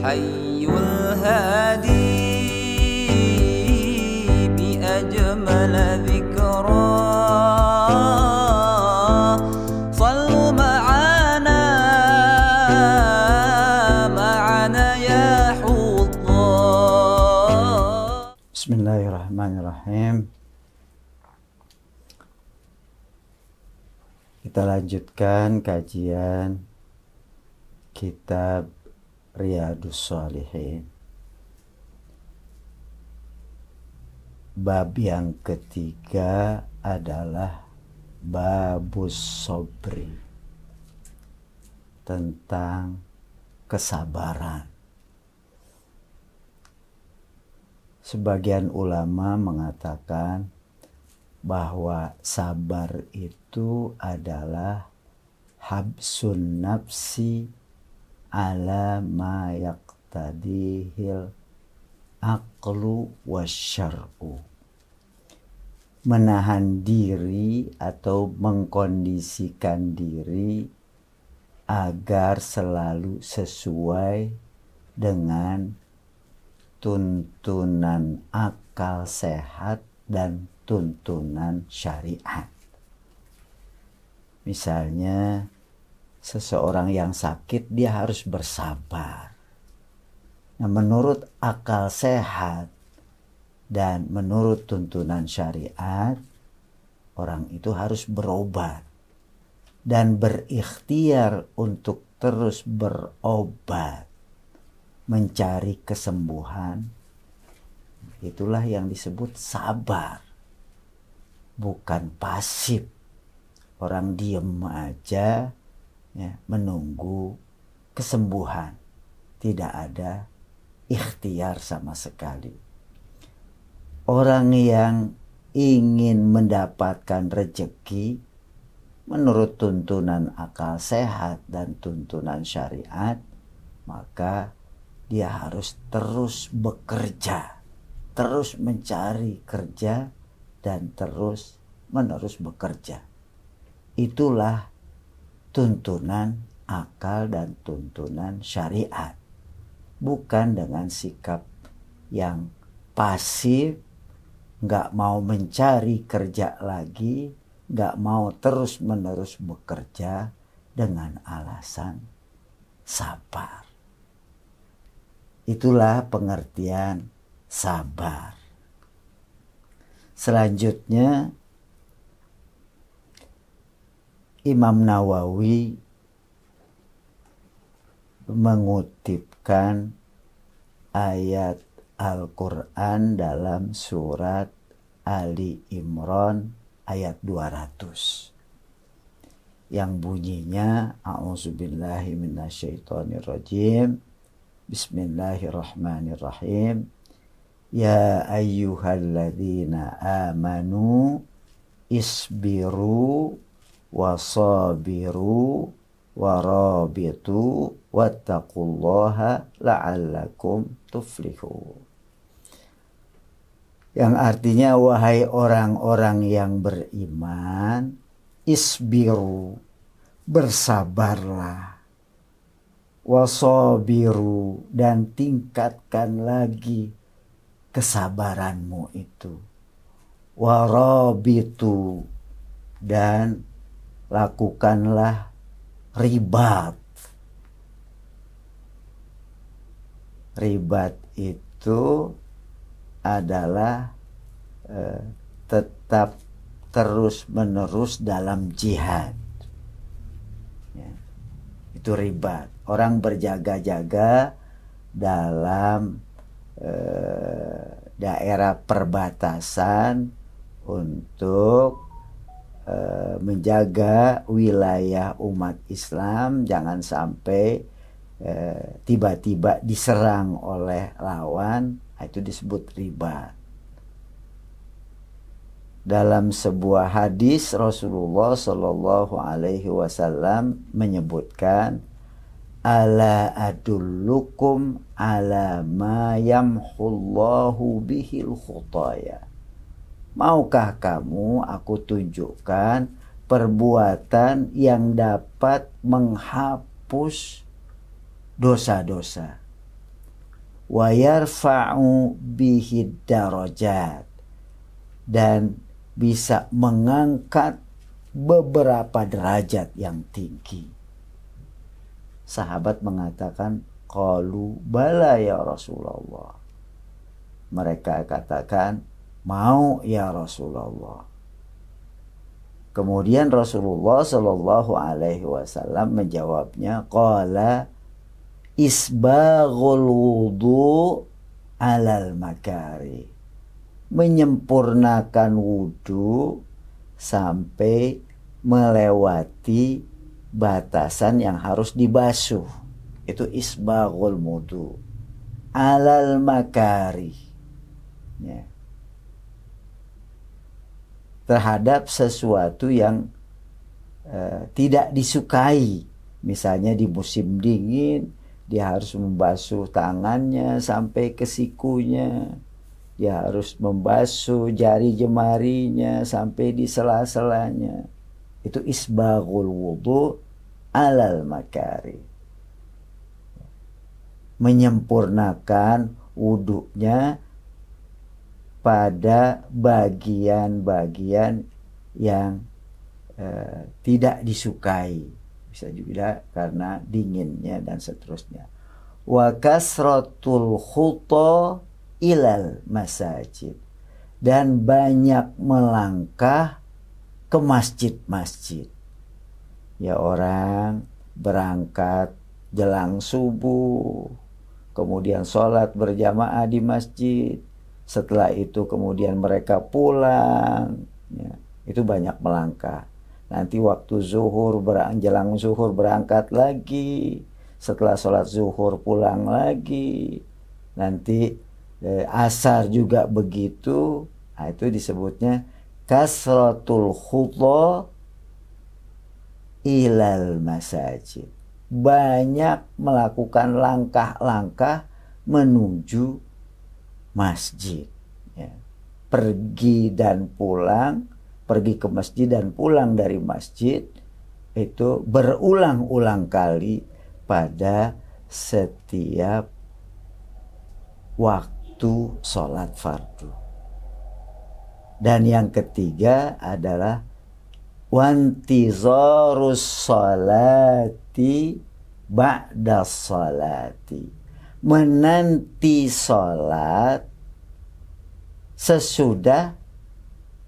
الحي الهادي بأجمل ذكرى صلوا معنا يا حضار. Bismillahirrahmanirrahim. Kita lanjutkan kajian kitab Riyadhus Shalihin. Bab yang ketiga adalah Babus Sobri, tentang kesabaran. Sebagian ulama mengatakan bahwa sabar itu adalah habsun nafsi ala ma yaqtadihil aqlu wasyar'u, menahan diri atau mengkondisikan diri agar selalu sesuai dengan tuntunan akal sehat dan tuntunan syariat. Misalnya seseorang yang sakit, dia harus bersabar. Nah, menurut akal sehat dan menurut tuntunan syariat, orang itu harus berobat dan berikhtiar untuk terus berobat, mencari kesembuhan. Itulah yang disebut sabar, bukan pasif. Orang diem aja ya, menunggu kesembuhan, tidak ada ikhtiar sama sekali. Orang yang ingin mendapatkan rezeki menurut tuntunan akal sehat dan tuntunan syariat, maka dia harus terus bekerja, terus mencari kerja, dan terus menerus bekerja. Itulah tuntunan akal dan tuntunan syariat. Bukan dengan sikap yang pasif, gak mau mencari kerja lagi, gak mau terus menerus bekerja dengan alasan sabar. Itulah pengertian sabar. Selanjutnya, Imam Nawawi mengutipkan ayat Al-Quran dalam surat Ali Imran ayat 200 yang bunyinya A'udzubillahi minasyaitonirrajim, Bismillahirrahmanirrahim. Ya ayyuhalladzina amanu isbiru wasabiru warabitu wattaqullaha la'allakum tuflihun. Yang artinya, wahai orang-orang yang beriman, isbiru, bersabarlah, wasabiru, dan tingkatkan lagi kesabaranmu itu, warabitu, dan lakukanlah ribat. Ribat itu adalah tetap terus menerus dalam jihad ya, itu ribat. Orang berjaga-jaga dalam daerah perbatasan untuk menjaga wilayah umat Islam jangan sampai tiba-tiba diserang oleh lawan. Itu disebut ribat. Dalam sebuah hadis Rasulullah Shallallahu Alaihi Wasallam menyebutkan, ala adullukum ala ma yamhullahu bihil khutaya. Maukah kamu aku tunjukkan perbuatan yang dapat menghapus dosa-dosa. wa yarfa'u bihi darajat, dan bisa mengangkat beberapa derajat yang tinggi. Sahabat mengatakan, qalu bala ya Rasulullah. Mereka katakan, mau ya Rasulullah. Kemudian Rasulullah Shallallahu Alaihi Wasallam menjawabnya, qala isbaghul wudu alal makari, menyempurnakan wudu sampai melewati batasan yang harus dibasuh. Itu isbaghul wudu alal makari, ya, terhadap sesuatu yang tidak disukai. Misalnya di musim dingin, dia harus membasuh tangannya sampai ke sikunya, dia harus membasuh jari jemarinya sampai di sela-selanya. Itu isbaghul wudu alal makari, menyempurnakan wudunya pada bagian-bagian yang tidak disukai, bisa juga karena dinginnya dan seterusnya. Wa kasratul khuta ilal masajid, dan banyak melangkah ke masjid-masjid. Ya, orang berangkat jelang subuh, kemudian sholat berjamaah di masjid, setelah itu kemudian mereka pulang, ya, itu banyak melangkah. Nanti waktu zuhur, jelang zuhur berangkat lagi, setelah sholat zuhur pulang lagi, nanti asar juga begitu. Nah, itu disebutnya kasratul khutha ilal masajid, banyak melakukan langkah-langkah menuju masjid, ya. Pergi dan pulang, pergi ke masjid dan pulang dari masjid, itu berulang-ulang kali pada setiap waktu sholat fardu. Dan yang ketiga adalah wantizarus sholati ba'da sholati, menanti sholat sesudah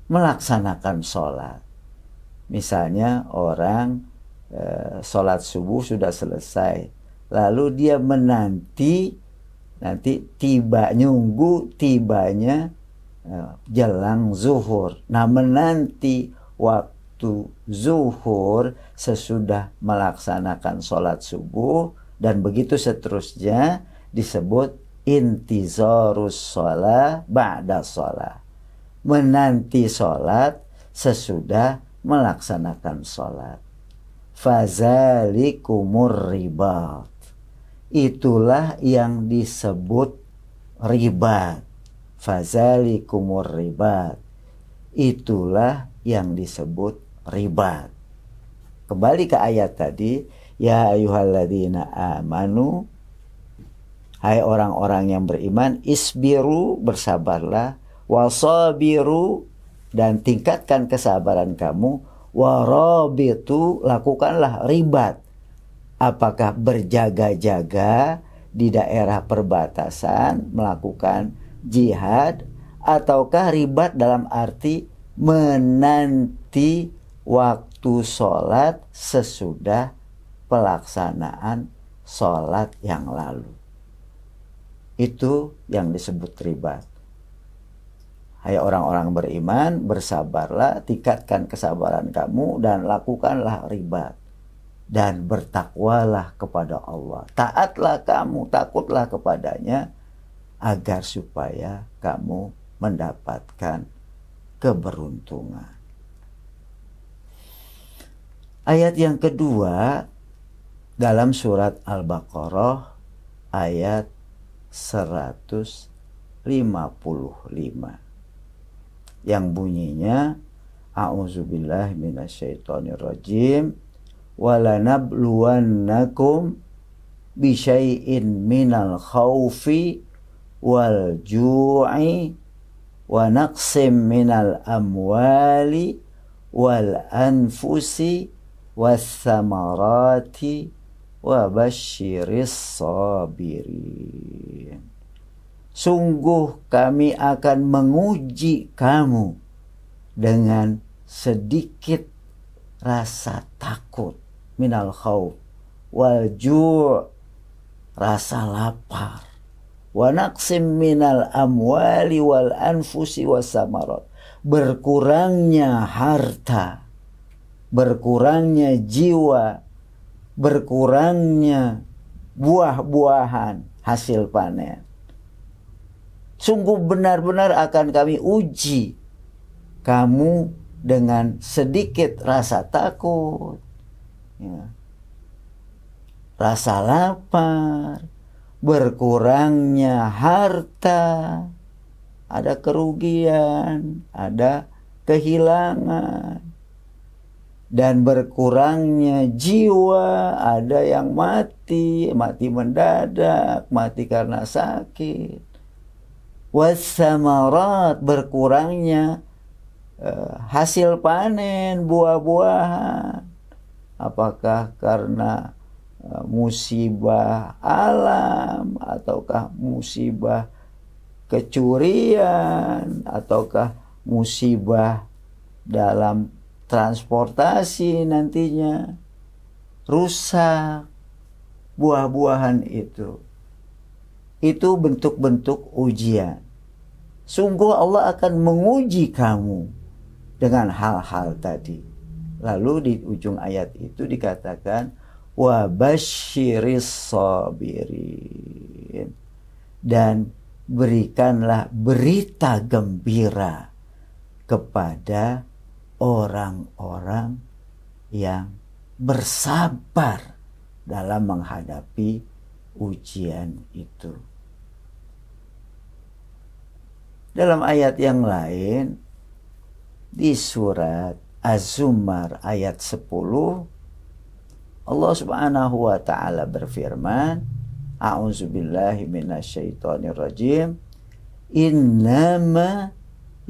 melaksanakan sholat. Misalnya orang sholat subuh sudah selesai, lalu dia menanti, nanti nunggu tibanya jelang zuhur. Nah, menanti waktu zuhur sesudah melaksanakan sholat subuh, dan begitu seterusnya, disebut intizarus sholat ba'da sholat, menanti sholat sesudah melaksanakan sholat. Fazalikumur ribat, itulah yang disebut ribat. Fazalikumur ribat, itulah yang disebut ribat. Kembali ke ayat tadi, ya ayyuhalladzina amanu, hai orang-orang yang beriman, isbiru, bersabarlah, wasabiru, dan tingkatkan kesabaran kamu, warabitu, lakukanlah ribat. Apakah berjaga-jaga di daerah perbatasan melakukan jihad, ataukah ribat dalam arti menanti waktu sholat sesudah pelaksanaan sholat yang lalu. Itu yang disebut ribat. Hai orang-orang beriman, bersabarlah, tingkatkan kesabaran kamu, dan lakukanlah ribat. Dan bertakwalah kepada Allah. Taatlah kamu, takutlah kepadanya, agar supaya kamu mendapatkan keberuntungan. Ayat yang kedua dalam surat Al-Baqarah ayat 155 yang bunyinya, a'udzubillahi minasyaitonirrajim, walanabluwannakum bisyai'in minal khaufi wal ju'i wa naqsim minal amwali wal anfusi was samarati wa basyiris sabirin. Sungguh kami akan menguji kamu dengan sedikit rasa takut, minal khauf, wal ju', rasa lapar, wa naqsim minal amwali wal anfusi was samarat, berkurangnya harta, berkurangnya jiwa, berkurangnya buah-buahan hasil panen. Sungguh benar-benar akan kami uji kamu dengan sedikit rasa takut, ya, rasa lapar, berkurangnya harta, ada kerugian, ada kehilangan, dan berkurangnya jiwa, ada yang mati mendadak, mati karena sakit. Wassamarat, berkurangnya hasil panen, buah-buahan, apakah karena musibah alam, ataukah musibah kecurian, ataukah musibah dalam transportasi, nantinya rusak buah-buahan itu bentuk-bentuk ujian. Sungguh Allah akan menguji kamu dengan hal-hal tadi. Lalu di ujung ayat itu dikatakan wa basyiris sabirin, dan berikanlah berita gembira kepada orang-orang yang bersabar dalam menghadapi ujian itu. Dalam ayat yang lain, di surat Az-Zumar ayat 10, Allah Subhanahu wa ta'ala berfirman, A'udzubillahi minasyaitonirrajim, innama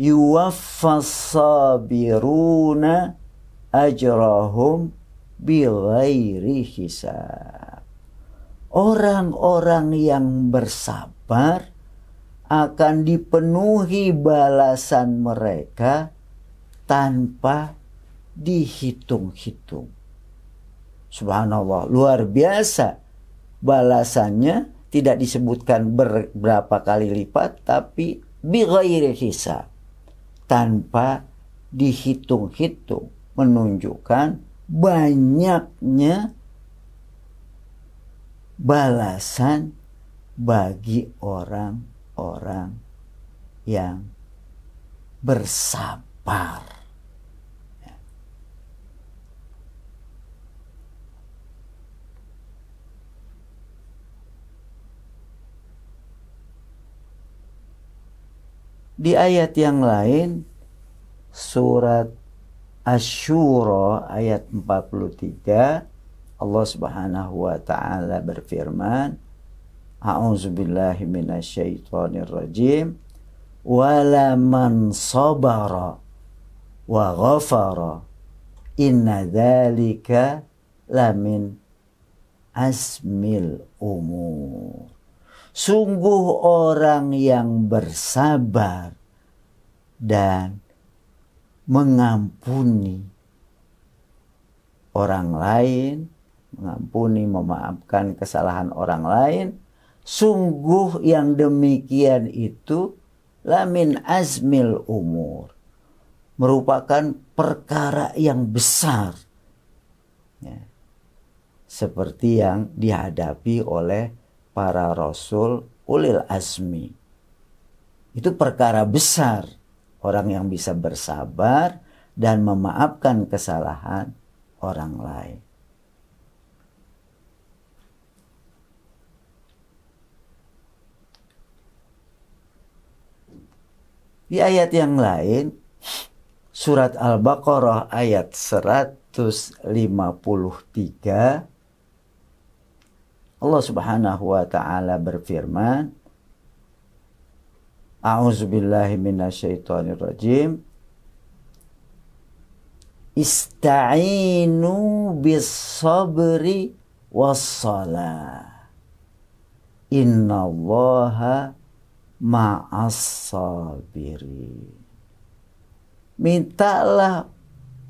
yuwaffas sabiruna ajrahum bighairi hisab. Orang-orang yang bersabar akan dipenuhi balasan mereka tanpa dihitung-hitung. Subhanallah, luar biasa balasannya, tidak disebutkan berapa kali lipat, tapi bighairi hisab, tanpa dihitung-hitung, menunjukkan banyaknya balasan bagi orang-orang yang bersabar. Di ayat yang lain, surat Asy-Syura ayat 43, Allah Subhanahu wa ta'ala berfirman, A'udzubillahi minasyaitonirrajim, wala man sabara wa ghafara inna dzalika lamin azmil umur. Sungguh orang yang bersabar dan mengampuni orang lain, memaafkan kesalahan orang lain, sungguh yang demikian itu lamin azmil umur, merupakan perkara yang besar, ya, seperti yang dihadapi oleh para rasul ulil azmi. Itu perkara besar, orang yang bisa bersabar dan memaafkan kesalahan orang lain. Di ayat yang lain, surat Al-Baqarah ayat 153, Allah Subhanahu wa ta'ala berfirman, A'udzubillahi minasyaitonirrajim. Ista'inu bis sabri wassalah. Innallaha ma'as sabirin. Mintalah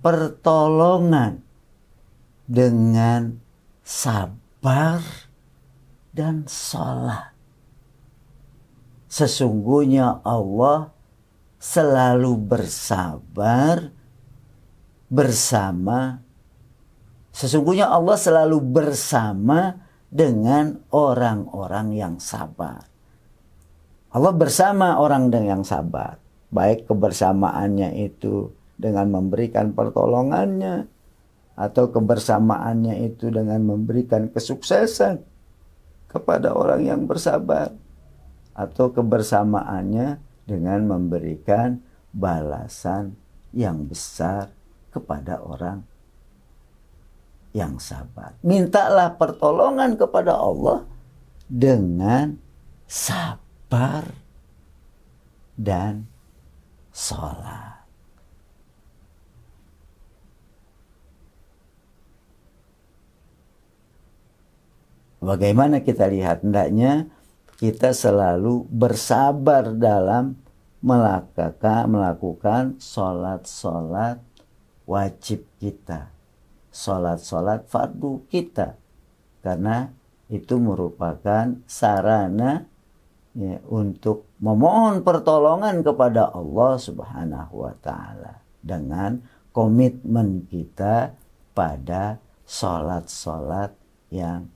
pertolongan dengan sabar dan salat. Sesungguhnya Allah selalu bersabar bersama. Sesungguhnya Allah selalu bersama dengan orang-orang yang sabar. Allah bersama orang yang sabar. Baik kebersamaannya itu dengan memberikan pertolongannya, atau kebersamaannya itu dengan memberikan kesuksesan kepada orang yang bersabar, atau kebersamaannya dengan memberikan balasan yang besar kepada orang yang sabar. Mintalah pertolongan kepada Allah dengan sabar dan salat. Bagaimana kita lihat, hendaknya kita selalu bersabar dalam melakukan sholat-sholat wajib kita, sholat-sholat fardu kita, karena itu merupakan sarana ya, untuk memohon pertolongan kepada Allah Subhanahu wa Ta'ala dengan komitmen kita pada sholat-sholat yang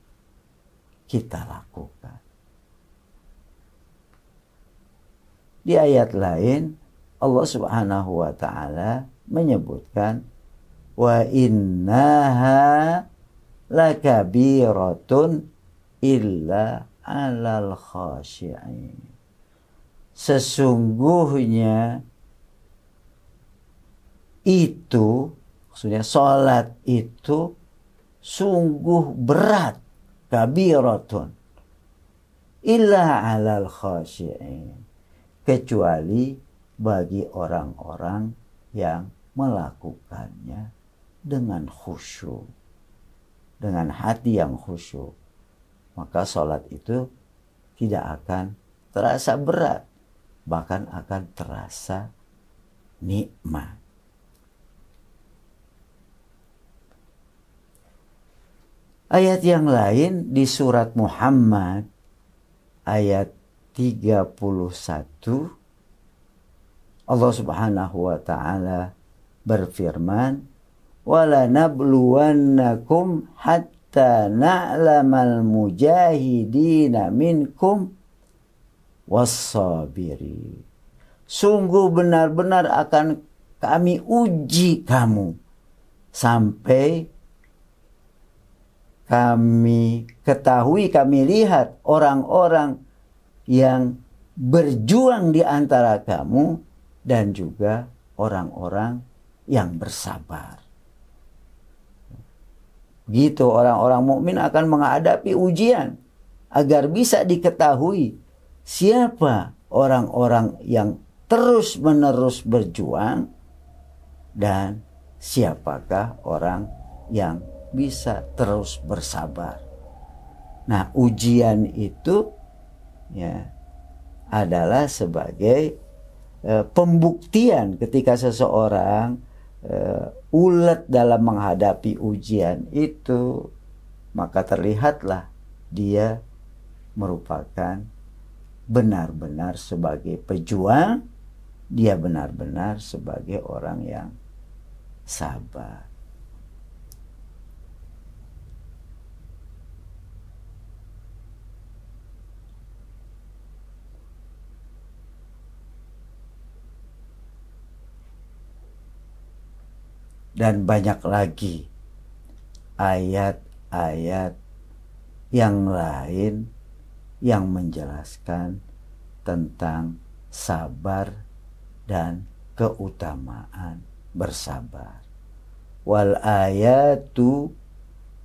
kita lakukan. Di ayat lain Allah Subhanahu wa Ta'ala menyebutkan wa innaha lakabiratun illa 'alal khashi'in. Sesungguhnya itu, maksudnya salat itu sungguh berat, kabiratun illa 'alal khashi'in, kecuali bagi orang-orang yang melakukannya dengan khusyuk, dengan hati yang khusyuk, maka sholat itu tidak akan terasa berat, bahkan akan terasa nikmat. Ayat yang lain di surat Muhammad ayat 31, Allah Subhanahu wa Ta'ala berfirman, wala nabluwannakum hatta na'lamal mujahidina minkum wassabiri. Sungguh benar-benar akan kami uji kamu sampai kami ketahui, kami lihat orang-orang yang berjuang di antara kamu dan juga orang-orang yang bersabar. Gitu orang-orang mukmin akan menghadapi ujian agar bisa diketahui siapa orang-orang yang terus-menerus berjuang dan siapakah orang yang bisa terus bersabar. Nah, ujian itu ya adalah sebagai pembuktian ketika seseorang ulet dalam menghadapi ujian itu, maka terlihatlah dia merupakan benar-benar sebagai pejuang, dia benar-benar sebagai orang yang sabar. Dan banyak lagi ayat-ayat yang lain yang menjelaskan tentang sabar dan keutamaan bersabar. Wal ayatu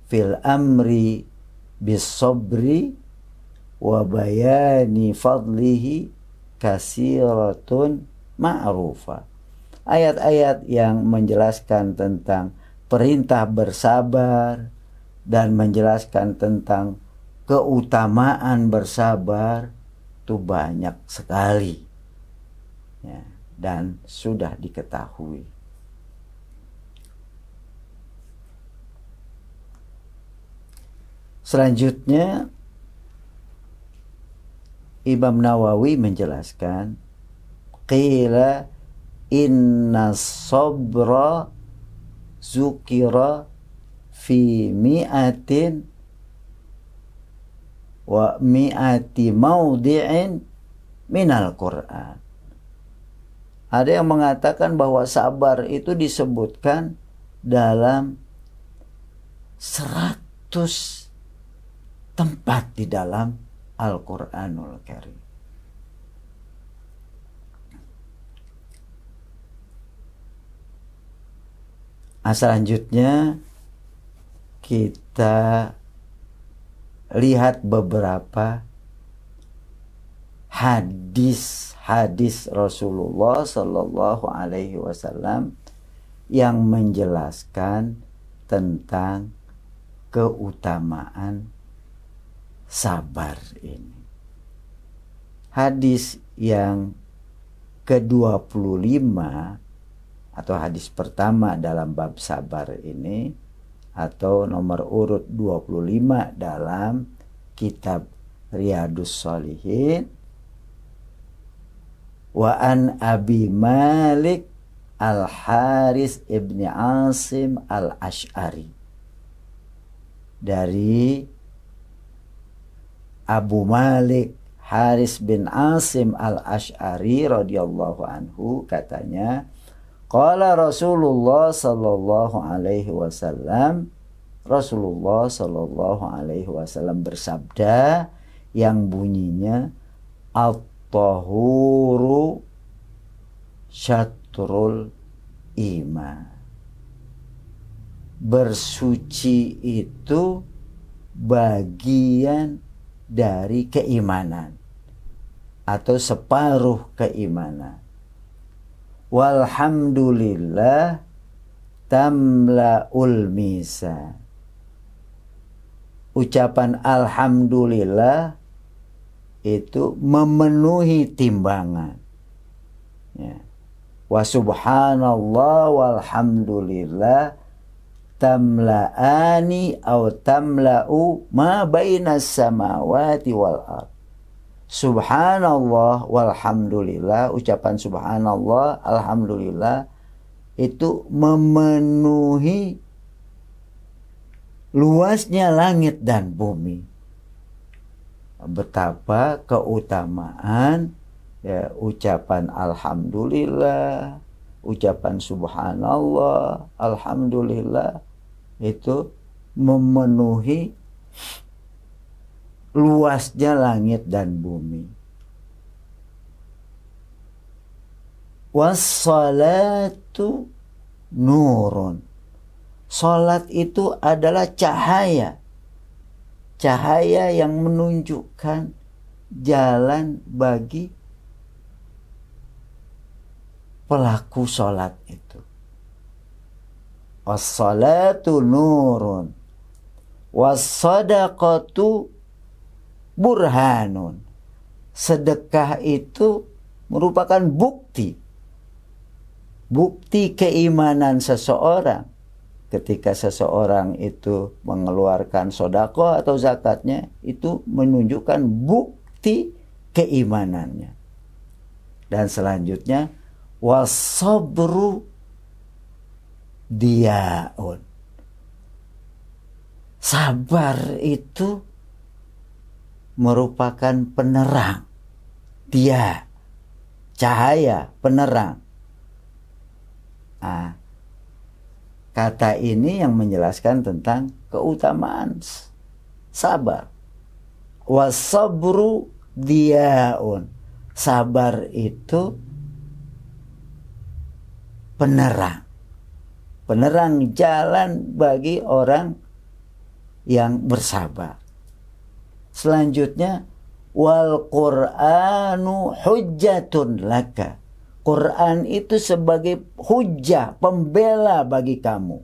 fil amri bis sabri wa bayani fadlihi katsiratun ma'rufah. Ayat-ayat yang menjelaskan tentang perintah bersabar dan menjelaskan tentang keutamaan bersabar itu banyak sekali, ya, dan sudah diketahui. Selanjutnya Imam Nawawi menjelaskan, qila inna sabra zukira fi mi'atin wa mi'ati maudi'in minal Qur'an. Ada yang mengatakan bahwa sabar itu disebutkan dalam 100 tempat di dalam Al-Quranul Karim. Selanjutnya kita lihat beberapa hadis Rasulullah Sallallahu Alaihi Wasallam yang menjelaskan tentang keutamaan sabar ini. Hadis yang ke-25 atau hadis pertama dalam bab sabar ini, atau nomor urut 25 dalam kitab Riyadhus Shalihin, wa an Abi Malik Al-Haris ibni Asim Al-Ash'ari, dari Abu Malik Haris bin Asim Al-Ash'ari radhiyallahu anhu, katanya, qala Rasulullah sallallahu alaihi wasallam, Rasulullah sallallahu alaihi wasallam bersabda yang bunyinya, at-tahuru syatrul iman. Bersuci itu bagian dari keimanan atau separuh keimanan. Walhamdulillah tamla'ul mizan. Ucapan alhamdulillah itu memenuhi timbangan, ya. Wa subhanallah walhamdulillah tamla'ani atau tamla'u ma bainas samawati wal ard. Subhanallah walhamdulillah, ucapan subhanallah alhamdulillah itu memenuhi luasnya langit dan bumi. Betapa keutamaan, ya, ucapan alhamdulillah, ucapan subhanallah alhamdulillah itu memenuhi luasnya langit dan bumi. Wassalatu nurun. Salat itu adalah cahaya. Cahaya yang menunjukkan jalan bagi pelaku salat itu. Wassalatu nurun. Wassadaqatu burhanun. Sedekah itu merupakan bukti keimanan seseorang. Ketika seseorang itu mengeluarkan sedekah atau zakatnya, itu menunjukkan bukti keimanannya. Dan selanjutnya, wasabru diaun. Sabar itu merupakan penerang. Dia, cahaya, penerang. Kata ini yang menjelaskan tentang keutamaan sabar. Wasabru diaun. Sabar itu penerang. Penerang jalan bagi orang yang bersabar. Selanjutnya, wal Qur'anu hujjatun laka. Quran itu sebagai hujjah, pembela bagi kamu.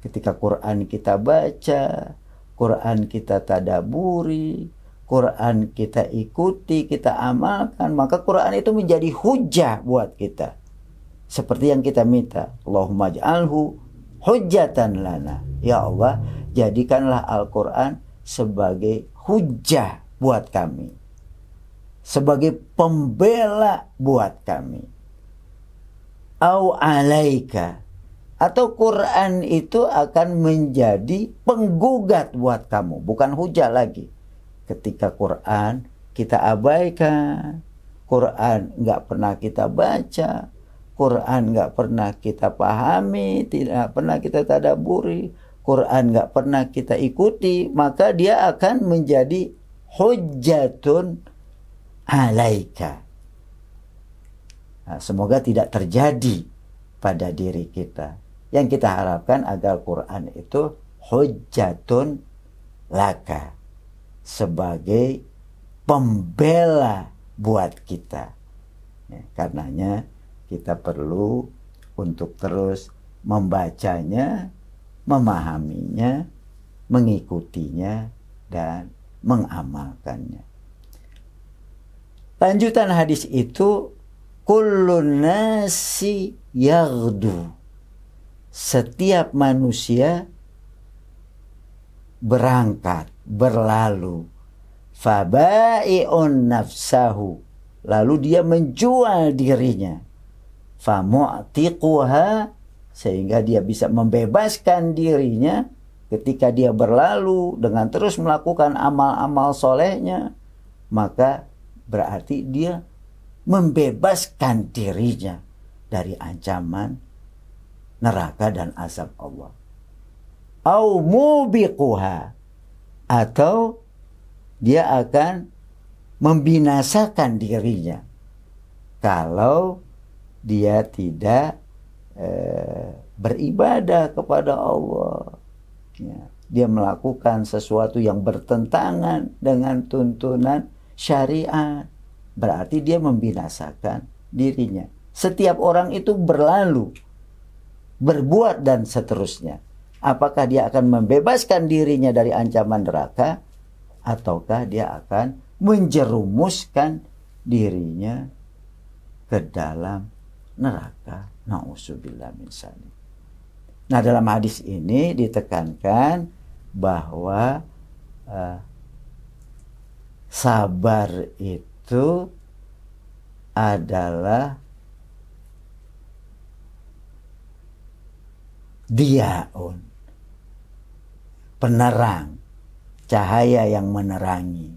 Ketika Quran kita baca, Quran kita tadaburi, Quran kita ikuti, kita amalkan, maka Quran itu menjadi hujjah buat kita. Seperti yang kita minta, Allahumma ja'alhu hujjatan lana. Ya Allah, jadikanlah Al-Quran sebagai hujjah buat kami, sebagai pembela buat kami. Au alaika, atau Quran itu akan menjadi penggugat buat kamu, bukan hujah lagi. Ketika Quran kita abaikan, Quran nggak pernah kita baca, Quran nggak pernah kita pahami, tidak pernah kita tadaburi, Quran nggak pernah kita ikuti, maka dia akan menjadi hujjatun alaika. Nah, semoga tidak terjadi pada diri kita. Yang kita harapkan agar Quran itu hujjatun laka, sebagai pembela buat kita. Ya, karenanya kita perlu untuk terus membacanya, memahaminya, mengikutinya, dan mengamalkannya. Lanjutan hadis itu, kullun nasi yaghdu, setiap manusia berangkat, berlalu, fabai'un nafsahu, lalu dia menjual dirinya, famu'tiquha, sehingga dia bisa membebaskan dirinya ketika dia berlalu dengan terus melakukan amal-amal solehnya, maka berarti dia membebaskan dirinya dari ancaman neraka dan azab Allah. Au mubiquha, atau dia akan membinasakan dirinya kalau dia tidak beribadah kepada Allah. Ya, dia melakukan sesuatu yang bertentangan dengan tuntunan syariat, berarti dia membinasakan dirinya. Setiap orang itu berlalu, berbuat dan seterusnya. Apakah dia akan membebaskan dirinya dari ancaman neraka, ataukah dia akan menjerumuskan dirinya ke dalam neraka? Na'udzubillah min dzalik. Nah, dalam hadis ini ditekankan bahwa sabar itu adalah diaun, penerang, cahaya yang menerangi.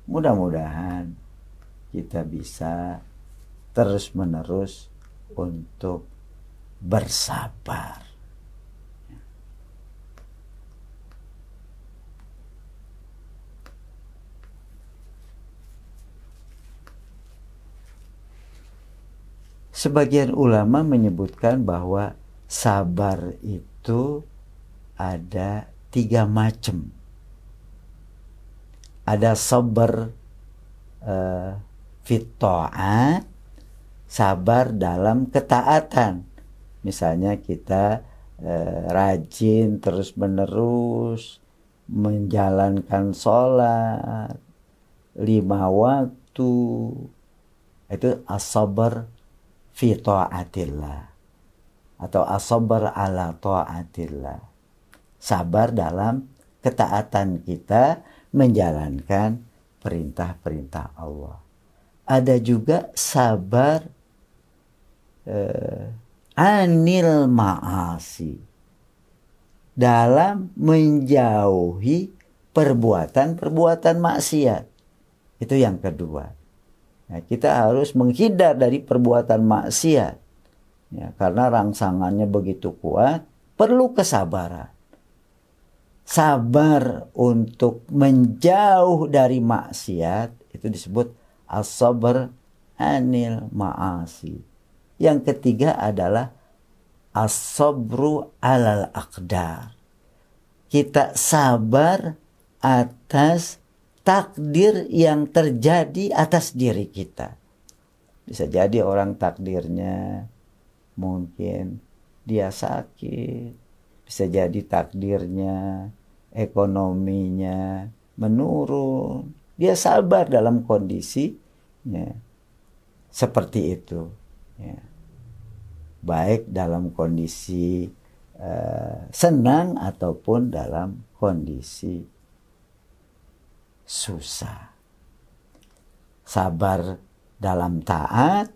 Mudah-mudahan kita bisa terus-menerus untuk bersabar. Sebagian ulama menyebutkan bahwa sabar itu ada 3 macam. Ada sabar fit ta'at, sabar dalam ketaatan. Misalnya kita rajin terus-menerus menjalankan sholat 5 waktu, itu as-sabar fi ta'atillah, atau as-sabar ala ta'atillah, sabar dalam ketaatan kita menjalankan perintah-perintah Allah. Ada juga sabar anil ma'asi, dalam menjauhi perbuatan-perbuatan maksiat. Itu yang kedua. Nah, kita harus menghindar dari perbuatan maksiat. Ya, karena rangsangannya begitu kuat, perlu kesabaran. Sabar untuk menjauh dari maksiat itu disebut as-sabr anil ma'asi. Yang ketiga adalah as-sabru alal aqdar. Kita sabar atas takdir yang terjadi atas diri kita. Bisa jadi orang takdirnya mungkin dia sakit, bisa jadi takdirnya ekonominya menurun. Dia sabar dalam kondisi seperti itu. Ya. Baik dalam kondisi senang ataupun dalam kondisi susah. Sabar dalam taat,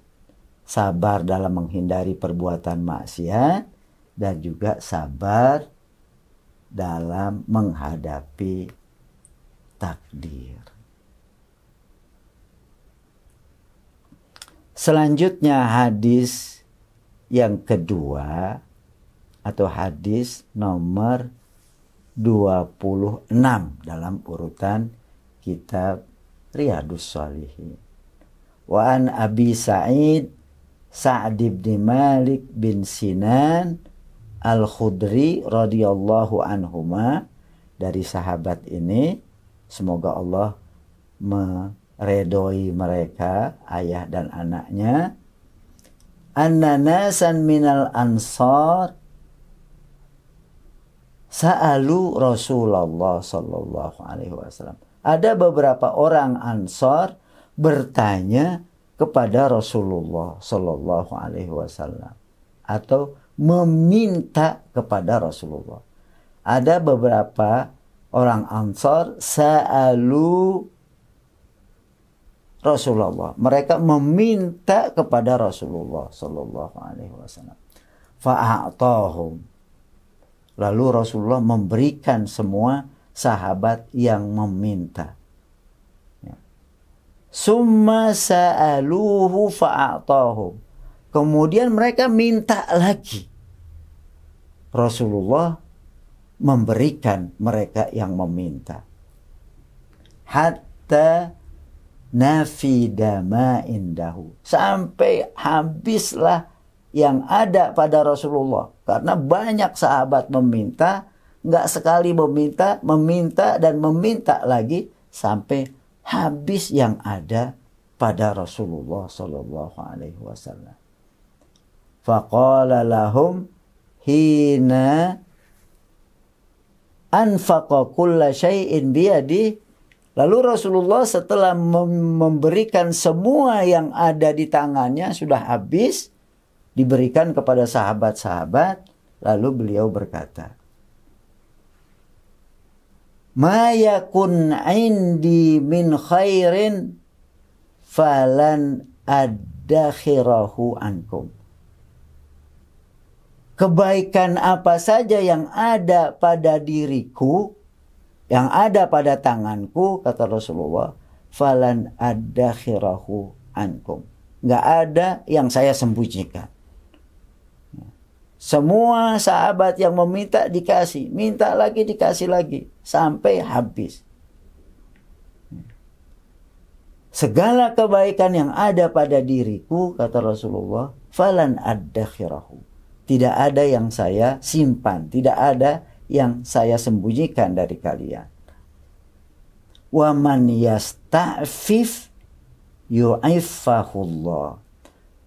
sabar dalam menghindari perbuatan maksiat, dan juga sabar dalam menghadapi takdir. Selanjutnya hadis yang kedua atau hadis nomor 26 dalam urutan kitab Riyadhus Shalihin. Wa an Abi Sa'id Sa'd bin Malik bin Sinan Al-Khudri radhiyallahu anhuma, dari sahabat ini, semoga Allah meredoi mereka, ayah dan anaknya, anna nasan minal ansar sa'alu Rasulullah sallallahu alaihi wasallam. Ada beberapa orang Ansar bertanya kepada Rasulullah sallallahu alaihi wasallam atau meminta kepada Rasulullah. Ada beberapa orang Ansar sa'alu Rasulullah. Mereka meminta kepada Rasulullah sallallahu alaihi wasallam. Fa'atahum. Lalu Rasulullah memberikan semua sahabat yang meminta. Summa sa'aluhu fa'atahum. Kemudian mereka minta lagi. Rasulullah memberikan mereka yang meminta. Hatta nafida ma indahu. Sampai habislah yang ada pada Rasulullah. Karena banyak sahabat meminta, nggak sekali meminta, meminta dan meminta lagi sampai habis yang ada pada Rasulullah sallallahu alaihi wasallam. Faqala lahum hina anfaqa kulla syai'in biyadi. Lalu Rasulullah setelah memberikan semua yang ada di tangannya sudah habis, diberikan kepada sahabat-sahabat, lalu beliau berkata, ma yakun indi min khairin falan addakhirahu ankum. Kebaikan apa saja yang ada pada diriku, yang ada pada tanganku, kata Rasulullah, falan addakhirahu ankum. Nggak ada yang saya sembunyikan. Semua sahabat yang meminta dikasih, minta lagi dikasih lagi, sampai habis. Segala kebaikan yang ada pada diriku, kata Rasulullah, falan addakhirahu. Tidak ada yang saya simpan, tidak ada yang saya sembunyikan dari kalian. Wa man yasta'fif yu'iffahullah.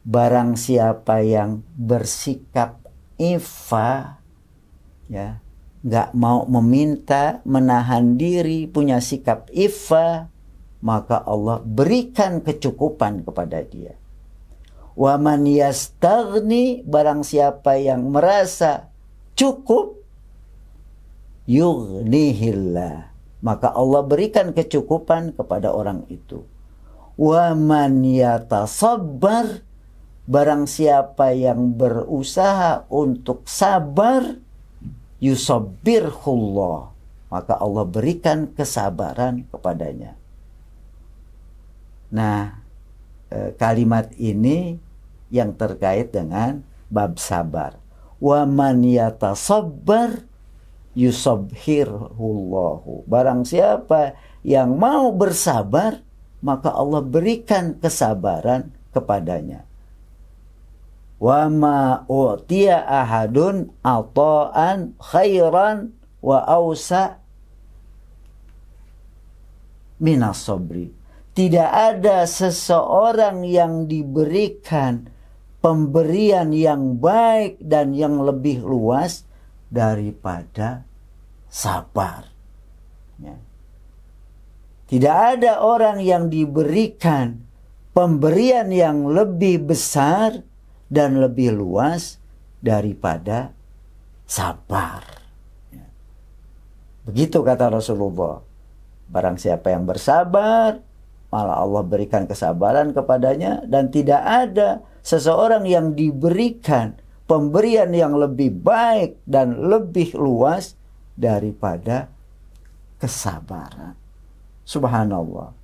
Barang siapa yang bersikap iffah, ya, nggak mau meminta, menahan diri, punya sikap iffah, maka Allah berikan kecukupan kepada dia. Wa man yastaghni, barang siapa yang merasa cukup, yughnihillah, maka Allah berikan kecukupan kepada orang itu. Wa man yatasabbar, barang siapa yang berusaha untuk sabar, yusabbirhullah, maka Allah berikan kesabaran kepadanya. Nah, kalimat ini yang terkait dengan bab sabar. Wa man yatasabbar yusabbirhullahu. Barang siapa yang mau bersabar, maka Allah berikan kesabaran kepadanya. Wa ma u'tiya ahadun ata'an khairan wa awsa minas sabri. Tidak ada seseorang yang diberikan pemberian yang baik dan yang lebih luas daripada sabar. Ya. Tidak ada orang yang diberikan pemberian yang lebih besar dan lebih luas daripada sabar. Ya. Begitu kata Rasulullah. Barang siapa yang bersabar, malah Allah berikan kesabaran kepadanya, dan tidak ada seseorang yang diberikan pemberian yang lebih baik dan lebih luas daripada kesabaran. Subhanallah.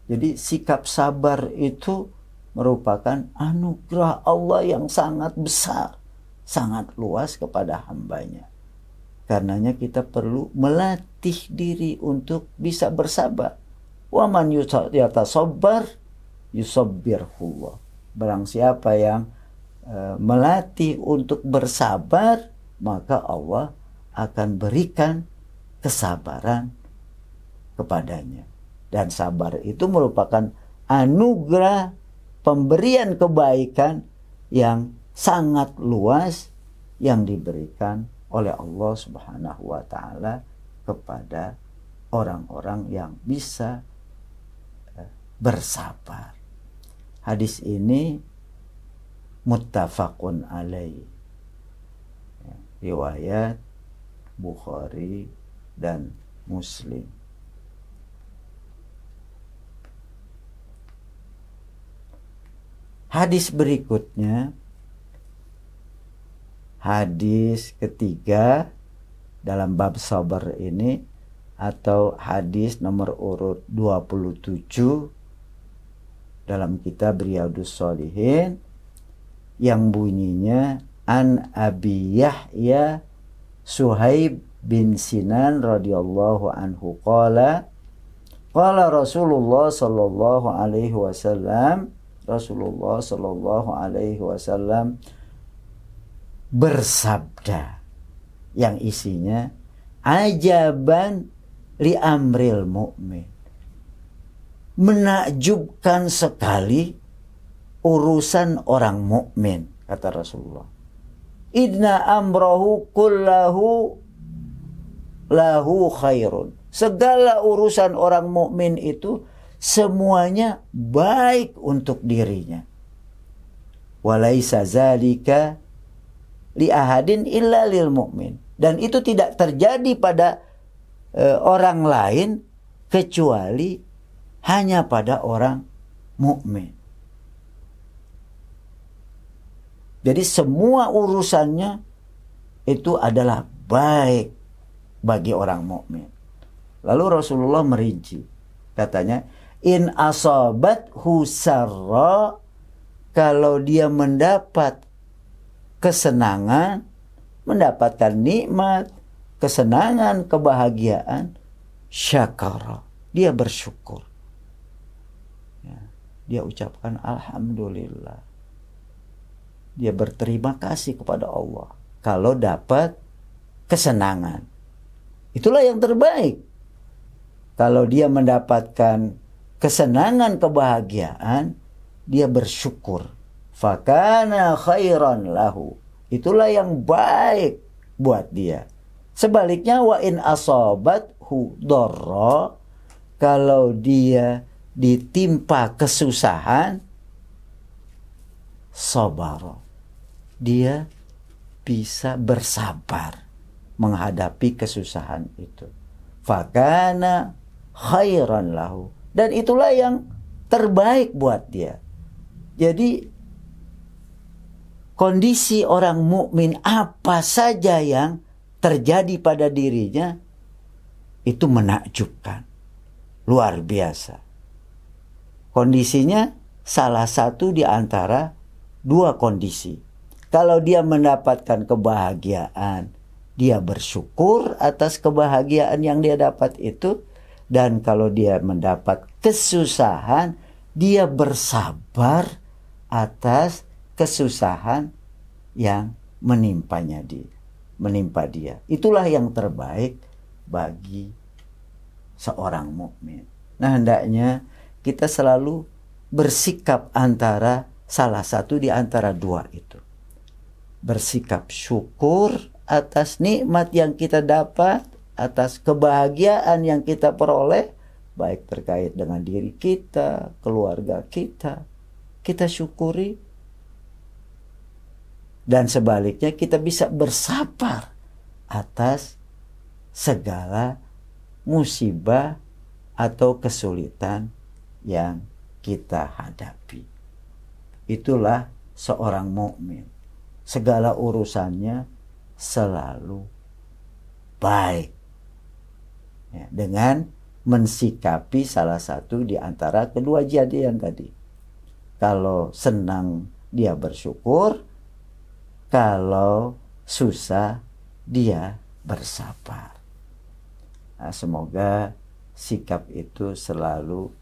Jadi sikap sabar itu merupakan anugerah Allah yang sangat besar, sangat luas kepada hambanya. Karenanya kita perlu melatih diri untuk bisa bersabar. Wa man yatasabbar yusabbirhullah. Barang siapa yang melatih untuk bersabar, maka Allah akan berikan kesabaran kepadanya. Dan sabar itu merupakan anugerah pemberian kebaikan yang sangat luas yang diberikan oleh Allah Subhanahu wa taala kepada orang-orang yang bisa bersabar. Hadis ini muttafaqun alaih. Riwayat Bukhari dan Muslim. Hadis berikutnya, hadis ketiga dalam bab sabar ini, atau hadis nomor urut 27 dalam kitab Riyadhus Shalihin, yang bunyinya an Abi Yahya Suhaib bin Sinan radhiyallahu anhu qala Rasulullah sallallahu alaihi wasallam, Rasulullah sallallahu alaihi wasallam bersabda, yang isinya ajaban li amril mu'min. Menakjubkan sekali urusan orang mukmin, kata Rasulullah. Idna amrahu kullahu lahu khairun. Segala urusan orang mukmin itu semuanya baik untuk dirinya. Walaisa zalika li ahadin illa lil mu'min. Dan itu tidak terjadi pada orang lain kecuali hanya pada orang mukmin. Jadi semua urusannya itu adalah baik bagi orang mukmin. Lalu Rasulullah merinci, katanya, in asabat husarra, kalau dia mendapat kesenangan, mendapatkan nikmat, kesenangan, kebahagiaan, syakara, dia bersyukur. Ya, dia ucapkan alhamdulillah. Dia berterima kasih kepada Allah kalau dapat kesenangan. Itulah yang terbaik. Kalau dia mendapatkan kesenangan, kebahagiaan, dia bersyukur. Fakana khairan lahu. Itulah yang baik buat dia. Sebaliknya wa in asabathu dharra, kalau dia ditimpa kesusahan, sabara, dia bisa bersabar menghadapi kesusahan itu. Fakana khairan lahu, dan itulah yang terbaik buat dia. Jadi kondisi orang mukmin apa saja yang terjadi pada dirinya itu menakjubkan, luar biasa. Kondisinya salah satu di antara dua kondisi. Kalau dia mendapatkan kebahagiaan, dia bersyukur atas kebahagiaan yang dia dapat itu. Dan kalau dia mendapat kesusahan, dia bersabar atas kesusahan yang menimpa dia. Itulah yang terbaik bagi seorang mukmin. Nah, hendaknya kita selalu bersikap antara salah satu di antara dua itu. Bersikap syukur atas nikmat yang kita dapat, atas kebahagiaan yang kita peroleh, baik terkait dengan diri kita, keluarga kita, kita syukuri. Dan sebaliknya kita bisa bersabar atas segala musibah atau kesulitan yang kita hadapi. Itulah seorang mukmin. Segala urusannya selalu baik. Ya, dengan mensikapi salah satu di antara kedua jadian tadi. Kalau senang dia bersyukur, kalau susah dia bersabar. Nah, semoga sikap itu selalu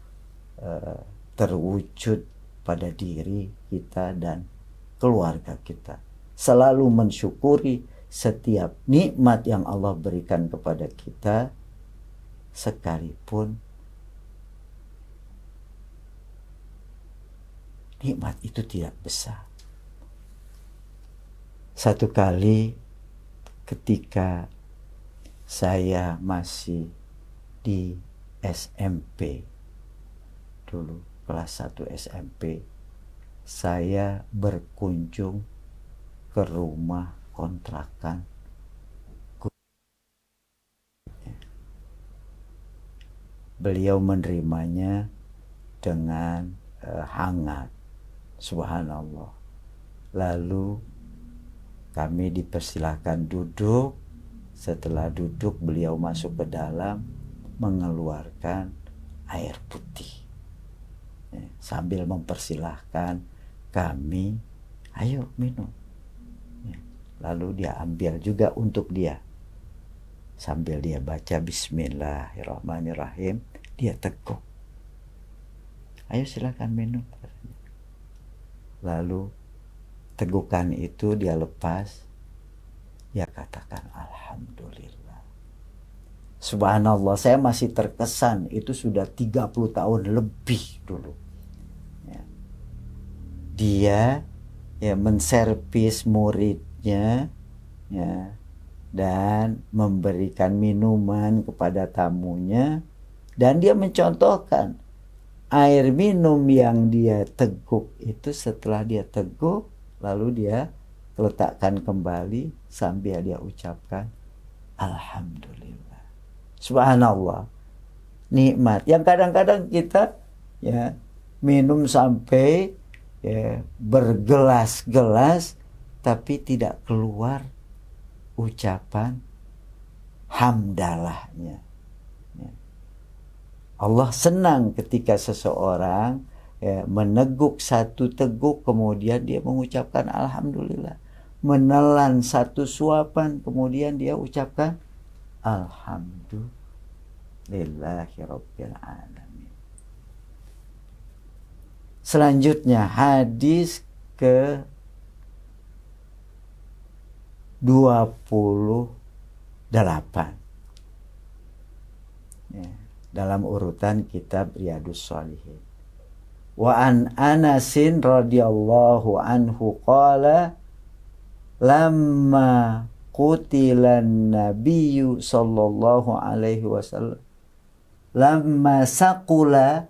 terwujud pada diri kita dan keluarga kita. Selalu mensyukuri setiap nikmat yang Allah berikan kepada kita, sekalipun nikmat itu tidak besar. Satu kali ketika saya masih di SMP, dulu kelas 1 SMP, saya berkunjung ke rumah kontrakan. Beliau menerimanya dengan hangat, subhanallah. Lalu kami dipersilahkan duduk. Setelah duduk, beliau masuk ke dalam, mengeluarkan air putih, sambil mempersilahkan kami, ayo minum. Lalu dia ambil juga untuk dia, sambil dia baca Bismillahirrahmanirrahim, dia teguk, ayo silakan minum. Lalu tegukan itu dia lepas, dia katakan alhamdulillah. Subhanallah, saya masih terkesan, itu sudah 30 tahun lebih dulu. Ya. Dia menservis muridnya, ya, dan memberikan minuman kepada tamunya, dan dia mencontohkan air minum yang dia teguk itu, setelah dia teguk lalu dia letakkan kembali sambil dia ucapkan alhamdulillah. Subhanallah, nikmat yang kadang-kadang kita minum sampai bergelas-gelas tapi tidak keluar ucapan hamdalahnya. Allah senang ketika seseorang meneguk satu teguk kemudian dia mengucapkan alhamdulillah, menelan satu suapan kemudian dia ucapkan alhamdulillahirabbil alamin. Selanjutnya hadis ke 28 dalam urutan kitab Riyadhus Shalihin. Wa an Anasin radhiyallahu anhu qala lamma qutilan nabiyyu sallallahu alaihi wasallam lamma saqula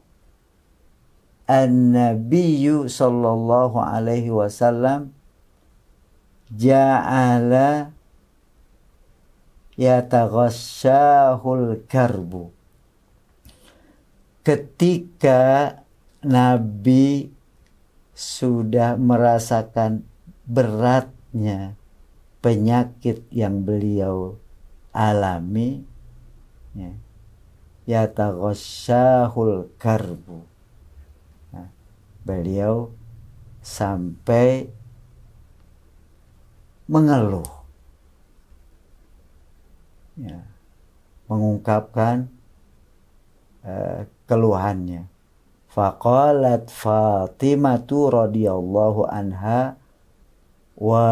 an-nabiyyu sallallahu alaihi wasallam ja'ala yataghashshahul karbu. Ketika Nabi sudah merasakan beratnya penyakit yang beliau alami, yataghashshahul karbu, beliau sampai mengeluh, mengungkapkan keluhannya. Faqalat Fatimatu radhiyallahu anha wa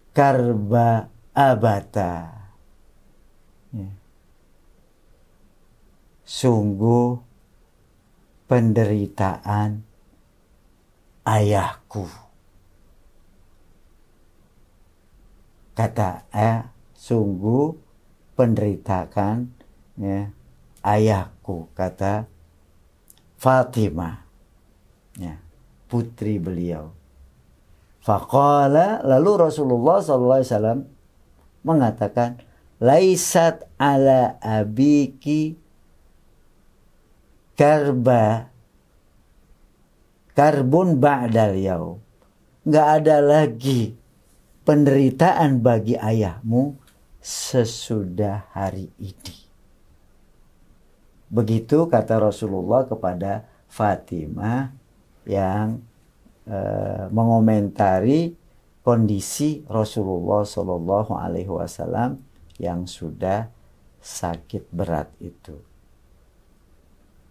karba abata. sungguh penderitaan ayahku. Kata sungguh penderitaan ya, ayahku, kata Fatimah ya, putri beliau. Faqala, lalu Rasulullah SAW mengatakan, laisat ala abiki karbun ba'dal yaum. Nggak ada lagi penderitaan bagi ayahmu sesudah hari ini. Begitu kata Rasulullah kepada Fatimah yang mengomentari kondisi Rasulullah Shallallahu Alaihi Wasallam yang sudah sakit berat itu.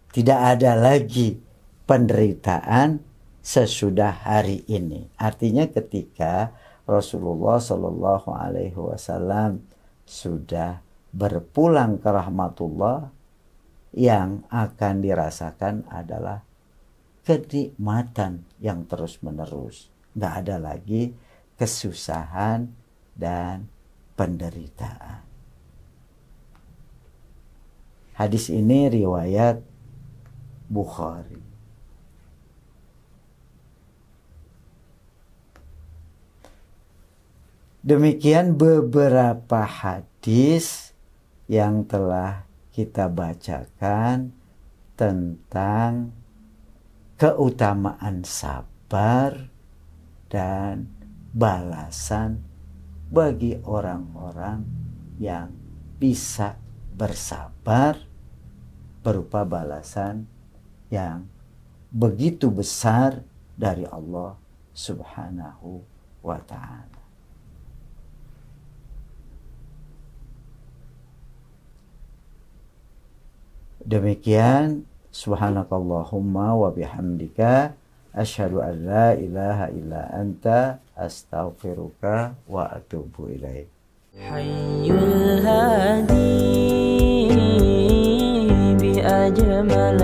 Tidak ada lagi penderitaan sesudah hari ini. Artinya ketika Rasulullah Shallallahu Alaihi Wasallam sudah berpulang ke rahmatullah, yang akan dirasakan adalah kenikmatan yang terus menerus. Nggak ada lagi kesusahan dan penderitaan. Hadis ini riwayat Bukhari. Demikian beberapa hadis yang telah kita bacakan tentang keutamaan sabar dan balasan bagi orang-orang yang bisa bersabar, berupa balasan yang begitu besar dari Allah Subhanahu wa ta'ala. Demikian, subhanakallahumma wa bihamdika asyhadu an la ilaha illa anta astaghfiruka wa atubu ilaik. Hayyul hadi bi ajmal